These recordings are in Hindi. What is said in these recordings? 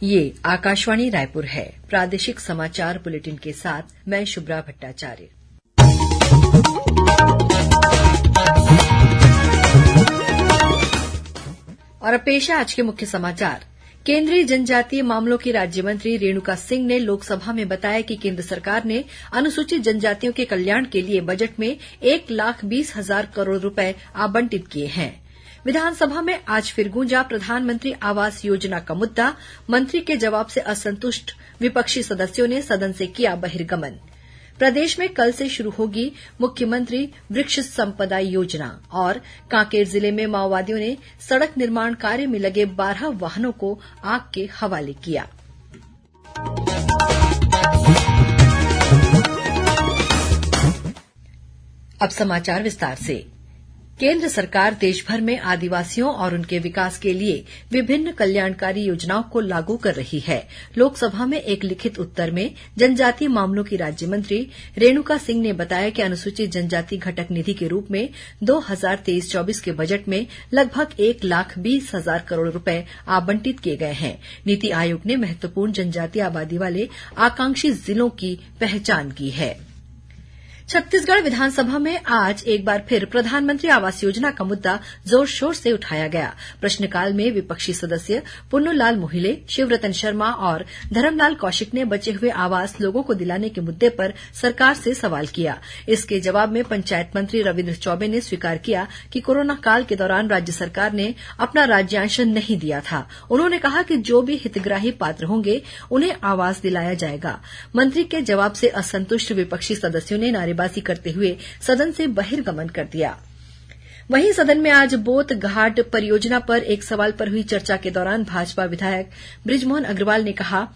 ये आकाशवाणी रायपुर है। प्रादेशिक समाचार बुलेटिन के साथ मैं शुभ्रा भट्टाचार्य। और अब पेश है आज के मुख्य समाचार। केंद्रीय जनजातीय मामलों की राज्य मंत्री रेणुका सिंह ने लोकसभा में बताया कि केंद्र सरकार ने अनुसूचित जनजातियों के कल्याण के लिए बजट में 1,20,000 करोड़ रुपए आवंटित किए हैं। विधानसभा में आज फिर गूंजा प्रधानमंत्री आवास योजना का मुद्दा। मंत्री के जवाब से असंतुष्ट विपक्षी सदस्यों ने सदन से किया बहिर्गमन। प्रदेश में कल से शुरू होगी मुख्यमंत्री वृक्ष संपदा योजना। और कांकेर जिले में माओवादियों ने सड़क निर्माण कार्य में लगे 12 वाहनों को आग के हवाले किया। अब समाचार विस्तार से। केंद्र सरकार देशभर में आदिवासियों और उनके विकास के लिए विभिन्न कल्याणकारी योजनाओं को लागू कर रही है। लोकसभा में एक लिखित उत्तर में जनजातीय मामलों की राज्य मंत्री रेणुका सिंह ने बताया कि अनुसूचित जनजाति घटक निधि के रूप में 2023-24 के बजट में लगभग 1,20,000 करोड़ रुपए आवंटित किए गए हैं। नीति आयोग ने महत्वपूर्ण जनजातीय आबादी वाले आकांक्षी जिलों की पहचान की है। छत्तीसगढ़ विधानसभा में आज एक बार फिर प्रधानमंत्री आवास योजना का मुद्दा जोर शोर से उठाया गया। प्रश्नकाल में विपक्षी सदस्य पुन्नूलाल मोहिले, शिवरतन शर्मा और धरमलाल कौशिक ने बचे हुए आवास लोगों को दिलाने के मुद्दे पर सरकार से सवाल किया। इसके जवाब में पंचायत मंत्री रविन्द्र चौबे ने स्वीकार किया कि कोरोना काल के दौरान राज्य सरकार ने अपना राज्यांश नहीं दिया था। उन्होंने कहा कि जो भी हितग्राही पात्र होंगे उन्हें आवास दिलाया जाएगा। मंत्री के जवाब से असंतुष्ट विपक्षी सदस्यों ने नारेबाजी करते हुए सदन से बहिर्गमन कर दिया। वहीं सदन में आज बोत घाट परियोजना पर एक सवाल पर हुई चर्चा के दौरान भाजपा विधायक बृजमोहन अग्रवाल ने कहा,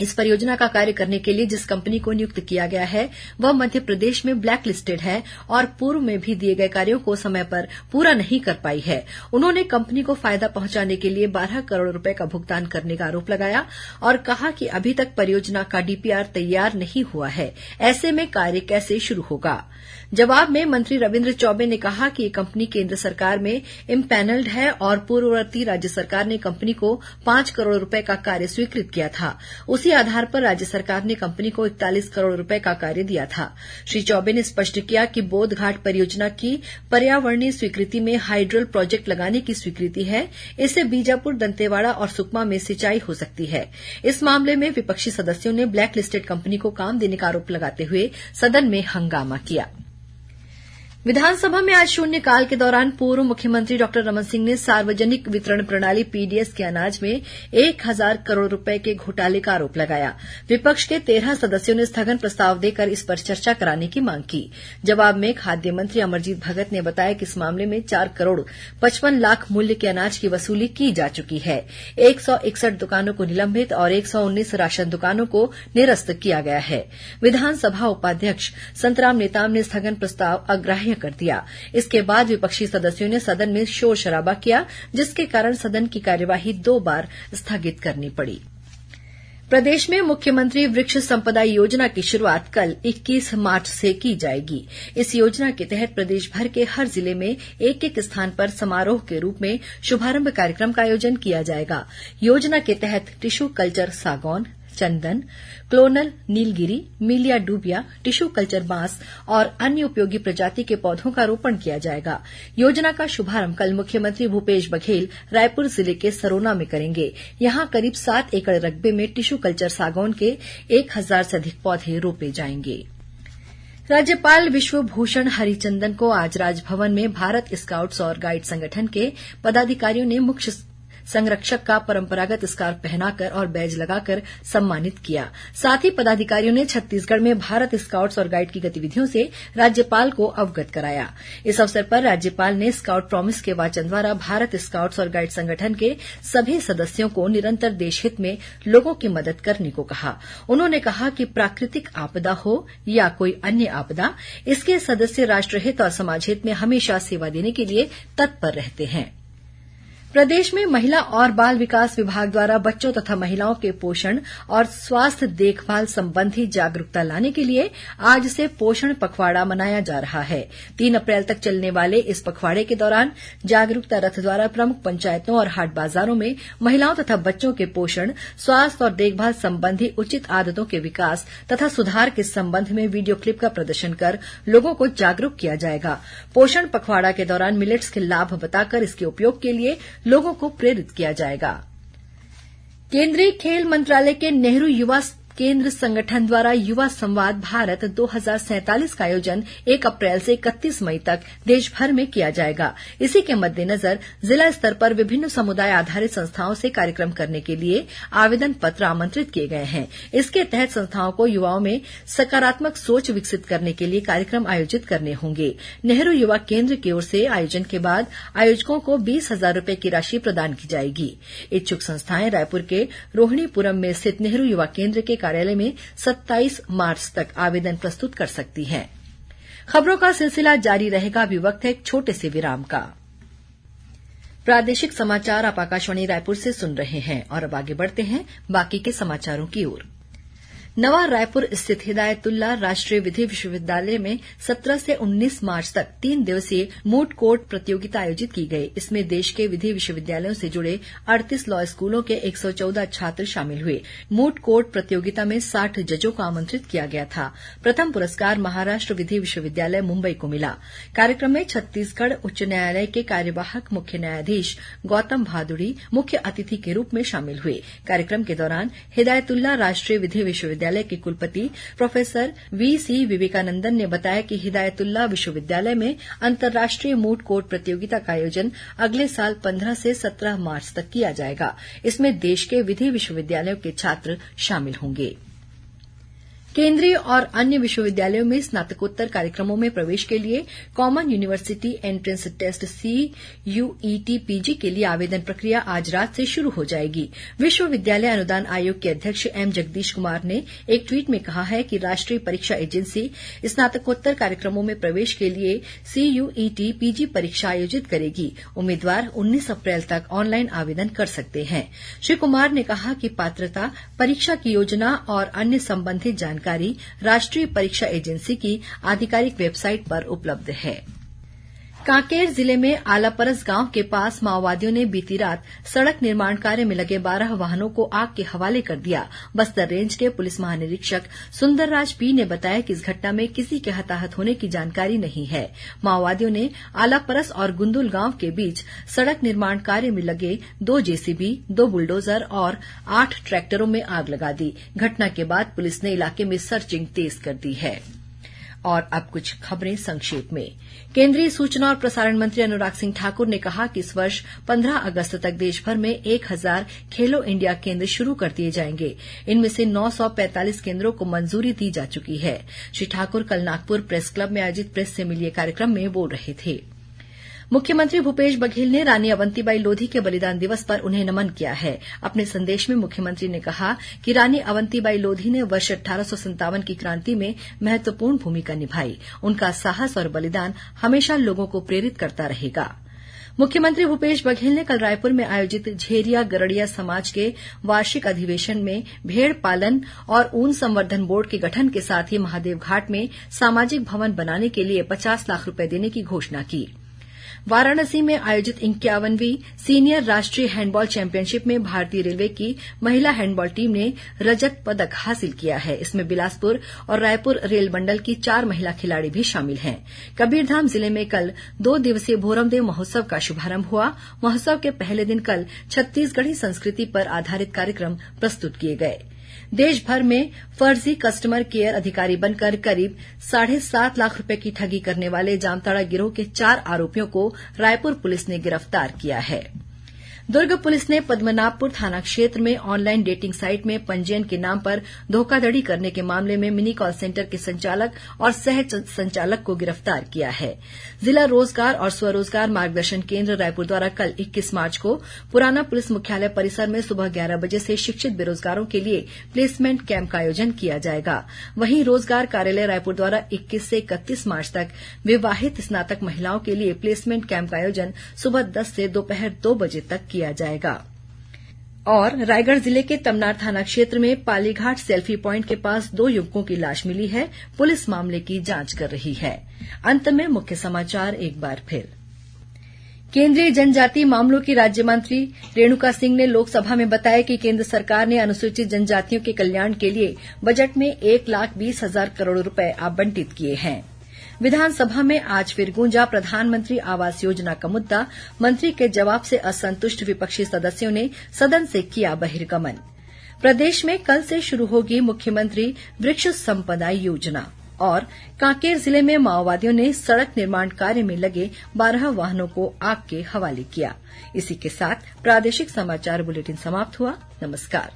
इस परियोजना का कार्य करने के लिए जिस कंपनी को नियुक्त किया गया है वह मध्य प्रदेश में ब्लैक लिस्टेड है और पूर्व में भी दिए गए कार्यों को समय पर पूरा नहीं कर पाई है। उन्होंने कंपनी को फायदा पहुंचाने के लिए 12 करोड़ रुपए का भुगतान करने का आरोप लगाया और कहा कि अभी तक परियोजना का डीपीआर तैयार नहीं हुआ है। ऐसे में कार्य कैसे शुरू होगा? जवाब में मंत्री रविन्द्र चौबे ने कहा कि ये कंपनी केंद्र सरकार में इम्पैनल्ड है और पूर्ववर्ती राज्य सरकार ने कंपनी को 5 करोड़ रुपए का कार्य स्वीकृत किया था। उसी आधार पर राज्य सरकार ने कंपनी को 41 करोड़ रुपए का कार्य दिया था। श्री चौबे ने स्पष्ट किया कि बोध घाट परियोजना की पर्यावरणीय स्वीकृति में हाइड्रल प्रोजेक्ट लगाने की स्वीकृति है। इससे बीजापुर, दंतेवाड़ा और सुकमा में सिंचाई हो सकती है। इस मामले में विपक्षी सदस्यों ने ब्लैक लिस्टेड कंपनी को काम देने का आरोप लगाते हुए सदन में हंगामा किया। विधानसभा में आज शून्यकाल के दौरान पूर्व मुख्यमंत्री डॉ रमन सिंह ने सार्वजनिक वितरण प्रणाली पीडीएस के अनाज में 1,000 करोड़ रुपए के घोटाले का आरोप लगाया। विपक्ष के 13 सदस्यों ने स्थगन प्रस्ताव देकर इस पर चर्चा कराने की मांग की। जवाब में खाद्य मंत्री अमरजीत भगत ने बताया कि इस मामले में 4 करोड़ 55 लाख मूल्य के अनाज की वसूली की जा चुकी है। 161 दुकानों को निलंबित और 119 राशन दुकानों को निरस्त किया गया है। विधानसभा उपाध्यक्ष संतराम नेताम ने स्थगन प्रस्ताव अग्राह्य कर दिया। इसके बाद विपक्षी सदस्यों ने सदन में शोर शराबा किया, जिसके कारण सदन की कार्यवाही 2 बार स्थगित करनी पड़ी। प्रदेश में मुख्यमंत्री वृक्ष संपदा योजना की शुरूआत कल 21 मार्च से की जाएगी। इस योजना के तहत प्रदेश भर के हर जिले में एक-एक स्थान पर समारोह के रूप में शुभारंभ कार्यक्रम का आयोजन किया जाएगा। योजना के तहत टिश्यू कल्चर सागौन, चंदन, क्लोनल नीलगिरी, मीलिया डूबिया, टिश्यू कल्चर बांस और अन्य उपयोगी प्रजाति के पौधों का रोपण किया जाएगा। योजना का शुभारंभ कल मुख्यमंत्री भूपेश बघेल रायपुर जिले के सरोना में करेंगे। यहां करीब 7 एकड़ रकबे में टिश्यू कल्चर सागौन के 1,000 से अधिक पौधे रोपे जाएंगे। राज्यपाल विश्वभूषण हरिचंदन को आज राजभवन में भारत स्काउट्स और गाइड संगठन के पदाधिकारियों ने मुख्य संरक्षक का परंपरागत स्कार्फ पहनाकर और बैज लगाकर सम्मानित किया। साथ ही पदाधिकारियों ने छत्तीसगढ़ में भारत स्काउट्स और गाइड की गतिविधियों से राज्यपाल को अवगत कराया। इस अवसर पर राज्यपाल ने स्काउट प्रॉमिस के वाचन द्वारा भारत स्काउट्स और गाइड संगठन के सभी सदस्यों को निरंतर देशहित में लोगों की मदद करने को कहा। उन्होंने कहा कि प्राकृतिक आपदा हो या कोई अन्य आपदा, इसके सदस्य राष्ट्रहित और समाजहित में हमेशा सेवा देने के लिए तत्पर रहते हैं। प्रदेश में महिला और बाल विकास विभाग द्वारा बच्चों तथा महिलाओं के पोषण और स्वास्थ्य देखभाल संबंधी जागरूकता लाने के लिए आज से पोषण पखवाड़ा मनाया जा रहा है। 3 अप्रैल तक चलने वाले इस पखवाड़े के दौरान जागरूकता रथ द्वारा प्रमुख पंचायतों और हाट बाजारों में महिलाओं तथा बच्चों के पोषण, स्वास्थ्य और देखभाल संबंधी उचित आदतों के विकास तथा सुधार के संबंध में वीडियो क्लिप का प्रदर्शन कर लोगों को जागरूक किया जाएगा। पोषण पखवाड़ा के दौरान मिलेट्स के लाभ बताकर इसके उपयोग के लिए लोगों को प्रेरित किया जाएगा। केंद्रीय खेल मंत्रालय के नेहरू युवा केंद्र संगठन द्वारा युवा संवाद भारत 2047 का आयोजन 1 अप्रैल से 31 मई तक देश भर में किया जाएगा। इसी के मद्देनजर जिला स्तर पर विभिन्न समुदाय आधारित संस्थाओं से कार्यक्रम करने के लिए आवेदन पत्र आमंत्रित किए गए हैं। इसके तहत संस्थाओं को युवाओं में सकारात्मक सोच विकसित करने के लिए कार्यक्रम आयोजित करने होंगे। नेहरू युवा केंद्र की ओर से आयोजन के बाद आयोजकों को 20,000 रूपये की राशि प्रदान की जाएगी। इच्छुक संस्थाएं रायपुर के रोहिणीपुरम में स्थित नेहरू युवा केंद्र के कार्यालय में 27 मार्च तक आवेदन प्रस्तुत कर सकती हैं। खबरों का सिलसिला जारी रहेगा। अभी वक्त है एक छोटे से विराम का। प्रादेशिक समाचार आप आकाशवाणी रायपुर से सुन रहे हैं और अब आगे बढ़ते हैं बाकी के समाचारों की ओर। नवा रायपुर स्थित हिदायतुल्ला राष्ट्रीय विधि विश्वविद्यालय में 17 से 19 मार्च तक 3 दिवसीय मूट कोर्ट प्रतियोगिता आयोजित की गई। इसमें देश के विधि विश्वविद्यालयों से जुड़े 38 लॉ स्कूलों के 114 छात्र शामिल हुए। मूट कोर्ट प्रतियोगिता में 60 जजों को आमंत्रित किया गया था। प्रथम पुरस्कार महाराष्ट्र विधि विश्वविद्यालय मुंबई को मिला। कार्यक्रम में छत्तीसगढ़ उच्च न्यायालय के कार्यवाहक मुख्य न्यायाधीश गौतम भादुड़ी मुख्य अतिथि के रूप में शामिल हुए। कार्यक्रम के दौरान हिदायतुल्ला राष्ट्रीय विधि विश्वविद्यालय के कुलपति प्रोफेसर वीसी विवेकानंदन ने बताया कि हिदायतुल्ला विश्वविद्यालय में अंतर्राष्ट्रीय मूट कोर्ट प्रतियोगिता का आयोजन अगले साल 15 से 17 मार्च तक किया जाएगा। इसमें देश के विधि विश्वविद्यालयों के छात्र शामिल होंगे। केंद्रीय और अन्य विश्वविद्यालयों में स्नातकोत्तर कार्यक्रमों में प्रवेश के लिए common university entrance test CUET PG के लिए आवेदन प्रक्रिया आज रात से शुरू हो जाएगी। विश्वविद्यालय अनुदान आयोग के अध्यक्ष एम जगदीश कुमार ने एक ट्वीट में कहा है कि राष्ट्रीय परीक्षा एजेंसी स्नातकोत्तर कार्यक्रमों में प्रवेश के लिए CUET PG परीक्षा आयोजित करेगी। उम्मीदवार 19 अप्रैल तक ऑनलाइन आवेदन कर सकते हैं। श्री कुमार ने कहा कि पात्रता, परीक्षा की योजना और अन्य संबंधित जानकारी राष्ट्रीय परीक्षा एजेंसी की आधिकारिक वेबसाइट पर उपलब्ध है। कांकेर जिले में आलापरस गांव के पास माओवादियों ने बीती रात सड़क निर्माण कार्य में लगे 12 वाहनों को आग के हवाले कर दिया। बस्तर रेंज के पुलिस महानिरीक्षक सुंदरराज पी ने बताया कि इस घटना में किसी के हताहत होने की जानकारी नहीं है। माओवादियों ने आलापरस और गुंदुल गांव के बीच सड़क निर्माण कार्य में लगे 2 JCB, 2 बुलडोजर और 8 ट्रैक्टरों में आग लगा दी। घटना के बाद पुलिस ने इलाके में सर्चिंग तेज कर दी है। और अब कुछ खबरें संक्षेप में। केंद्रीय सूचना और प्रसारण मंत्री अनुराग सिंह ठाकुर ने कहा कि इस वर्ष 15 अगस्त तक देशभर में 1000 खेलो इंडिया केंद्र शुरू कर दिए जाएंगे। इनमें से 945 केंद्रों को मंजूरी दी जा चुकी है। श्री ठाकुर कल नागपुर प्रेस क्लब में आयोजित प्रेस से मिलिए कार्यक्रम में बोल रहे थे। मुख्यमंत्री भूपेश बघेल ने रानी अवंतीबाई लोधी के बलिदान दिवस पर उन्हें नमन किया है। अपने संदेश में मुख्यमंत्री ने कहा कि रानी अवंतीबाई लोधी ने वर्ष 1857 की क्रांति में महत्वपूर्ण भूमिका निभाई। उनका साहस और बलिदान हमेशा लोगों को प्रेरित करता रहेगा। मुख्यमंत्री भूपेश बघेल ने कल रायपुर में आयोजित झेरिया गरड़िया समाज के वार्षिक अधिवेशन में भेड़ पालन और ऊन संवर्धन बोर्ड के गठन के साथ ही महादेव घाट में सामाजिक भवन बनाने के लिए 50 लाख रूपये देने की घोषणा की। वाराणसी में आयोजित 51वीं सीनियर राष्ट्रीय हैंडबॉल चैंपियनशिप में भारतीय रेलवे की महिला हैंडबॉल टीम ने रजत पदक हासिल किया है। इसमें बिलासपुर और रायपुर रेल मंडल की 4 महिला खिलाड़ी भी शामिल हैं। कबीरधाम जिले में कल 2 दिवसीय भोरमदेव महोत्सव का शुभारंभ हुआ। महोत्सव के पहले दिन कल छत्तीसगढ़ी संस्कृति पर आधारित कार्यक्रम प्रस्तुत किए गए। देश भर में फर्जी कस्टमर केयर अधिकारी बनकर करीब 7.5 लाख रुपए की ठगी करने वाले जामताड़ा गिरोह के 4 आरोपियों को रायपुर पुलिस ने गिरफ्तार किया है। दुर्ग पुलिस ने पद्मनाभपुर थाना क्षेत्र में ऑनलाइन डेटिंग साइट में पंजीयन के नाम पर धोखाधड़ी करने के मामले में मिनी कॉल सेंटर के संचालक और सह संचालक को गिरफ्तार किया है। जिला रोजगार और स्वरोजगार मार्गदर्शन केंद्र रायपुर द्वारा कल 21 मार्च को पुराना पुलिस मुख्यालय परिसर में सुबह 11 बजे से शिक्षित बेरोजगारों के लिए प्लेसमेंट कैंप का आयोजन किया जाएगा। वहीं रोजगार कार्यालय रायपुर द्वारा 21 से 31 मार्च तक विवाहित स्नातक महिलाओं के लिए प्लेसमेंट कैंप का आयोजन सुबह 10 से दोपहर 2 बजे तक किया जाएगा। और रायगढ़ जिले के तमनार थाना क्षेत्र में पालीघाट सेल्फी प्वाइंट के पास 2 युवकों की लाश मिली है। पुलिस मामले की जांच कर रही है। अंत में मुख्य समाचार एक बार फिर। केंद्रीय जनजातीय मामलों की राज्य मंत्री रेणुका सिंह ने लोकसभा में बताया कि केंद्र सरकार ने अनुसूचित जनजातियों के कल्याण के लिए बजट में 1,20,000 करोड़ रुपए आवंटित किए हैं। विधानसभा में आज फिर गूंजा प्रधानमंत्री आवास योजना का मुद्दा। मंत्री के जवाब से असंतुष्ट विपक्षी सदस्यों ने सदन से किया बहिर्गमन। प्रदेश में कल से शुरू होगी मुख्यमंत्री वृक्ष संपदा योजना। और कांकेर जिले में माओवादियों ने सड़क निर्माण कार्य में लगे 12 वाहनों को आग के हवाले किया। इसी के साथ प्रादेशिक समाचार बुलेटिन समाप्त हुआ। नमस्कार।